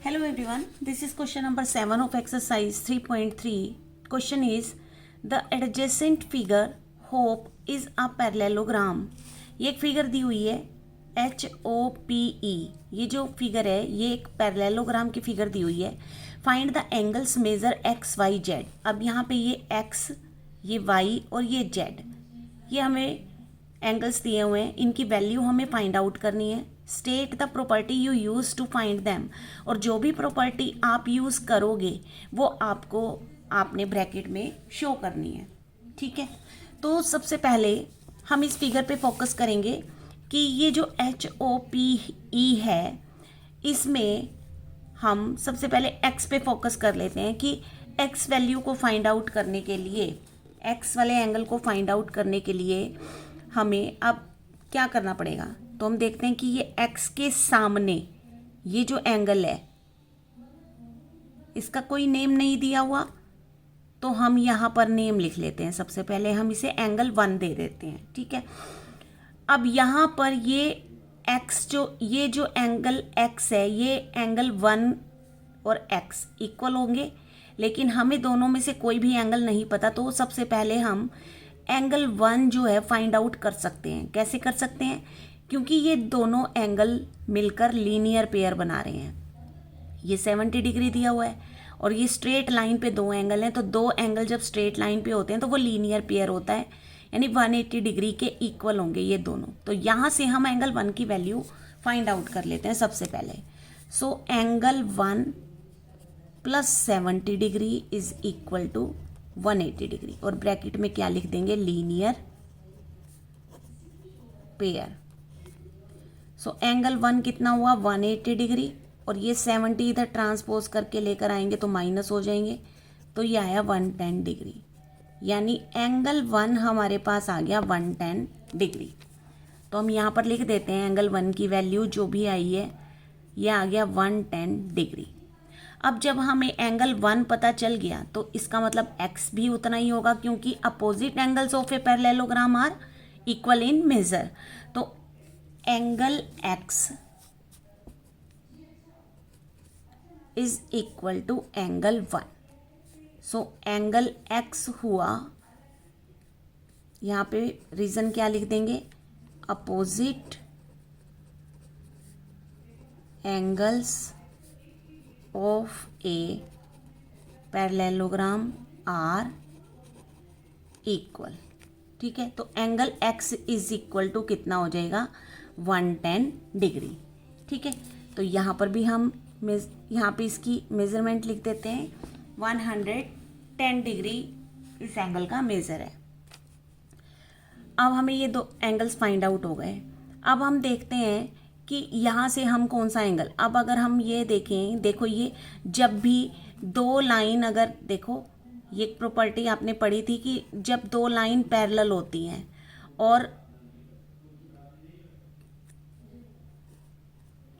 Hello everyone, this is question number 7 of exercise 3.3. Question is, the adjacent figure hope is a parallelogram. ये एक figure दी हुई है HOPE. ये जो फिगर है ये एक पैरेललोग्राम की फिगर दी हुई है. Find the angles measure X Y Z. अब यहाँ पे ये एक्स, ये वाई और ये जेड, ये हमें एंगल्स दिए हुए हैं. इनकी वैल्यू हमें फाइंड आउट करनी है. State the property you use to find them. और जो भी प्रॉपर्टी आप यूज़ करोगे वो आपने ब्रैकेट में शो करनी है. ठीक है, तो सबसे पहले हम इस फिगर पे फोकस करेंगे कि ये जो HOPE है इसमें हम सबसे पहले x पे फोकस कर लेते हैं कि x वैल्यू को फाइंड आउट करने के लिए, x वाले एंगल को फाइंड आउट करने के लिए हमें अब क्या करना पड़ेगा. तो हम देखते हैं कि ये x के सामने ये जो एंगल है इसका कोई नेम नहीं दिया हुआ, तो हम यहाँ पर नेम लिख लेते हैं. सबसे पहले हम इसे एंगल 1 दे देते हैं. ठीक है, अब यहाँ पर ये x ये जो एंगल x है ये एंगल 1 और x इक्वल होंगे, लेकिन हमें दोनों में से कोई भी एंगल नहीं पता. तो सबसे पहले हम एंगल 1 जो है फाइंड आउट कर सकते हैं. कैसे कर सकते हैं? क्योंकि ये दोनों एंगल मिलकर लीनियर पेयर बना रहे हैं. ये 70 डिग्री दिया हुआ है और ये स्ट्रेट लाइन पे दो एंगल हैं. तो दो एंगल जब स्ट्रेट लाइन पे होते हैं तो वो लीनियर पेयर होता है, यानी 180 डिग्री के इक्वल होंगे ये दोनों. तो यहाँ से हम एंगल 1 की वैल्यू फाइंड आउट कर लेते हैं सबसे पहले. So angle 1 plus 70 degree is equal to 180 degree. और ब्रैकेट में क्या लिख देंगे? Linear pair. सो एंगल 1 कितना हुआ? 180 डिग्री. और ये 70 इधर ट्रांसपोज करके लेकर आएंगे तो माइनस हो जाएंगे, तो ये आया 110 डिग्री. यानी एंगल 1 हमारे पास आ गया 110 डिग्री. तो हम यहाँ पर लिख देते हैं एंगल 1 की वैल्यू जो भी आई है ये आ गया 110 डिग्री. अब जब हमें एंगल 1 पता चल गया तो इसका मतलब x भी उतना ही होगा, क्योंकि opposite angles of a parallelogram are equal in measure. तो angle x is equal to angle 1. So angle x हुआ, यहाँ पे रीजन क्या लिख देंगे? Opposite angles of a parallelogram are equal. ठीक है, तो angle x is equal to कितना हो जाएगा? 110 डिग्री. ठीक है, तो यहाँ पर भी हम यहाँ पे इसकी मेजरमेंट लिख देते हैं. 110 डिग्री इस एंगल का मेजर है. अब हमें ये दो एंगल्स फाइंड आउट हो गए. अब हम देखते हैं कि यहाँ से हम कौन सा एंगल, अब अगर हम ये देखें, देखो ये जब भी दो लाइन, अगर देखो ये एक प्रॉपर्टी आपने पढ़ी थी कि जब दो लाइन पैरेलल होती हैं और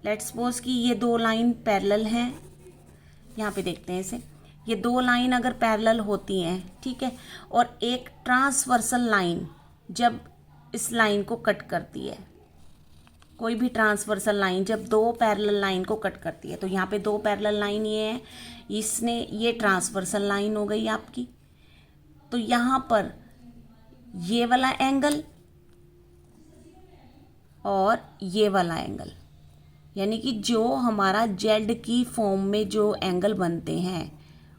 लेट्स सपोज कि ये दो लाइन पैरेलल हैं, यहाँ पे देखते हैं इसे, ये दो लाइन अगर पैरेलल होती हैं, ठीक है, और एक ट्रांसवर्सल लाइन जब इस लाइन को कट करती है, कोई भी ट्रांसवर्सल लाइन जब दो पैरेलल लाइन को कट करती है, तो यहाँ पे दो पैरेलल लाइन ये है, इसने ये ट्रांसवर्सल लाइन हो गई आपकी. तो यहाँ पर ये वाला एंगल और ये वाला एंगल, यानी कि जो हमारा जेड की फॉर्म में जो एंगल बनते हैं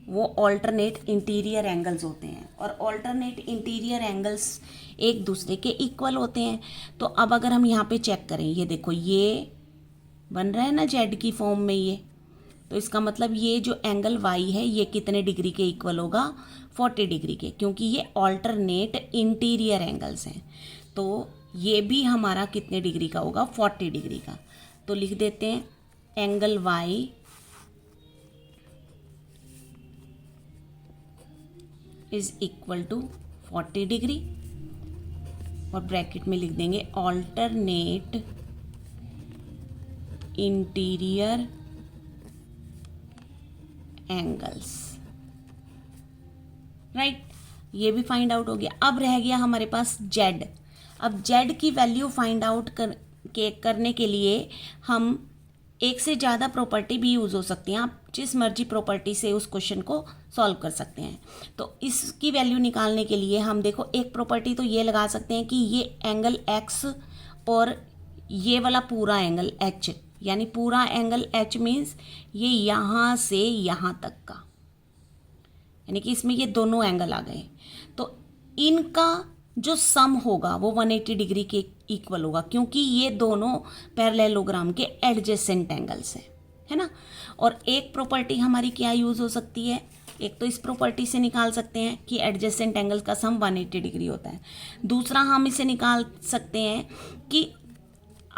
वो ऑल्टरनेट इंटीरियर एंगल्स होते हैं. और ऑल्टरनेट इंटीरियर एंगल्स एक दूसरे के इक्वल होते हैं. तो अब अगर हम यहाँ पे चेक करें, ये देखो ये बन रहा है ना जेड की फॉर्म में ये, तो इसका मतलब ये जो एंगल वाई है ये कितने डिग्री के इक्वल होगा? 40 डिग्री के, क्योंकि ये ऑल्टरनेट इंटीरियर एंगल्स हैं. तो ये भी हमारा कितने डिग्री का होगा? 40 डिग्री का. तो लिख देते हैं angle Y is equal to 40 degree और ब्रैकेट में लिख देंगे ऑल्टरनेट इंटीरियर एंगल्स. राइट, ये भी फाइंड आउट हो गया. अब रह गया हमारे पास जेड. अब जेड की वैल्यू फाइंड आउट करने के लिए हम एक से ज़्यादा प्रॉपर्टी भी यूज़ हो सकती हैं, आप जिस मर्जी प्रॉपर्टी से उस क्वेश्चन को सॉल्व कर सकते हैं। तो इसकी वैल्यू निकालने के लिए हम देखो एक प्रॉपर्टी तो ये लगा सकते हैं कि ये एंगल x और ये वाला पूरा एंगल h, यानी पूरा एंगल h मीन्स ये यहाँ से यहाँ तक का, यानी कि इसमें ये दोनों एंगल आ गए। तो इनका जो सम होगा वो 180 डिग्री के इक्वल होगा, क्योंकि ये दोनों पैरेललोग्राम के एडजेसेंट एंगल्स हैं, है ना। और एक प्रॉपर्टी हमारी क्या यूज़ हो सकती है, एक तो इस प्रॉपर्टी से निकाल सकते हैं कि एडजेसेंट एंगल का सम 180 डिग्री होता है। दूसरा हम इसे निकाल सकते हैं कि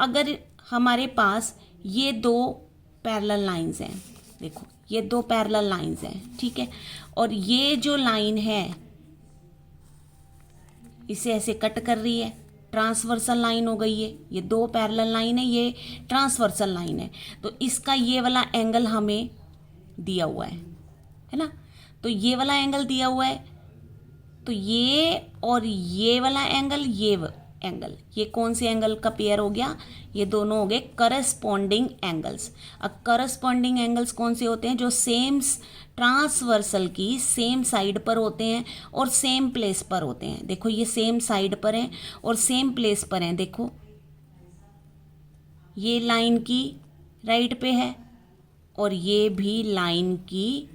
अगर हमारे पास ये दो पैरेलल लाइंस हैं, देखो ये दो पैरेलल लाइंस हैं, ठीक है, और ये जो लाइन है इसे ऐसे कट कर रही है, ट्रांसवर्सल लाइन हो गई है, ये दो पैरेलल लाइन है, ये ट्रांसवर्सल लाइन है। तो इसका ये वाला एंगल हमें दिया हुआ है ना। तो ये वाला एंगल दिया हुआ है, तो ये और ये वाला एंगल, ये एंगल, ये कौन से एंगल का पेयर हो गया, ये दोनों हो गए करस्पॉन्डिंग एंगल्स। अब करस्पॉन्डिंग एंगल्स कौन से होते हैं, जो सेम ट्रांसवर्सल की सेम साइड पर होते हैं और सेम प्लेस पर होते हैं। देखो ये सेम साइड पर हैं और सेम प्लेस पर हैं, देखो ये लाइन की राइट पे है और ये भी लाइन की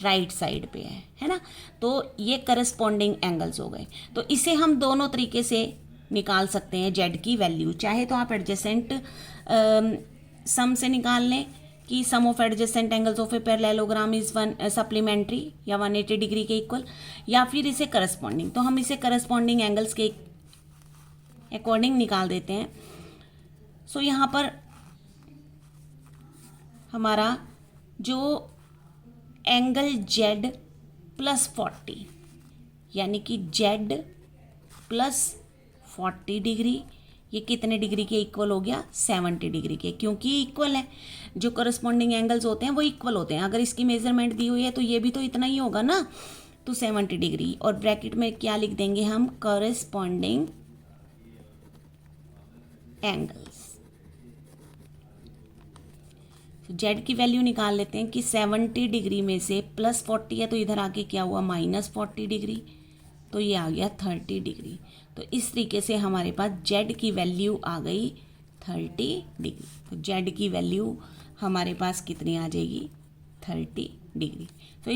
राइट साइड पे है ना। तो ये करस्पॉन्डिंग एंगल्स हो गए। तो इसे हम दोनों तरीके से निकाल सकते हैं जेड की वैल्यू। चाहे तो आप एडजेसेंट सम से निकाल लें कि sum of adjacent angles of a parallelogram is one supplementary या 180 डिग्री के इक्वल, या फिर इसे करस्पॉन्डिंग। तो हम इसे करस्पॉन्डिंग एंगल्स के अकॉर्डिंग निकाल देते हैं। सो यहाँ पर हमारा जो एंगल जेड प्लस 40, यानी कि जेड प्लस 40 डिग्री, ये कितने डिग्री के इक्वल हो गया, 70 डिग्री के, क्योंकि इक्वल है। जो करस्पॉन्डिंग एंगल्स होते हैं वो इक्वल होते हैं। अगर इसकी मेजरमेंट दी हुई है तो ये भी तो इतना ही होगा ना, तो 70 डिग्री। और ब्रैकेट में क्या लिख देंगे हम, करस्पॉन्डिंग एंगल्स। जेड की वैल्यू निकाल लेते हैं कि 70 डिग्री में से प्लस 40 है तो इधर आके क्या हुआ, -40 डिग्री, तो ये आ गया 30 डिग्री। तो इस तरीके से हमारे पास जेड की वैल्यू आ गई 30 डिग्री। तो जेड की वैल्यू हमारे पास कितनी आ जाएगी, 30 डिग्री। तो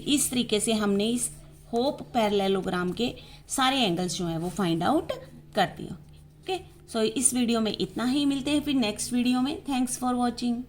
इस तरीके से हमने इस होप पैरेललोग्राम के सारे एंगल्स जो हैं वो फाइंड आउट कर दिए। ओके, सो इस वीडियो में इतना ही, मिलते हैं फिर नेक्स्ट वीडियो में। Thanks for watching.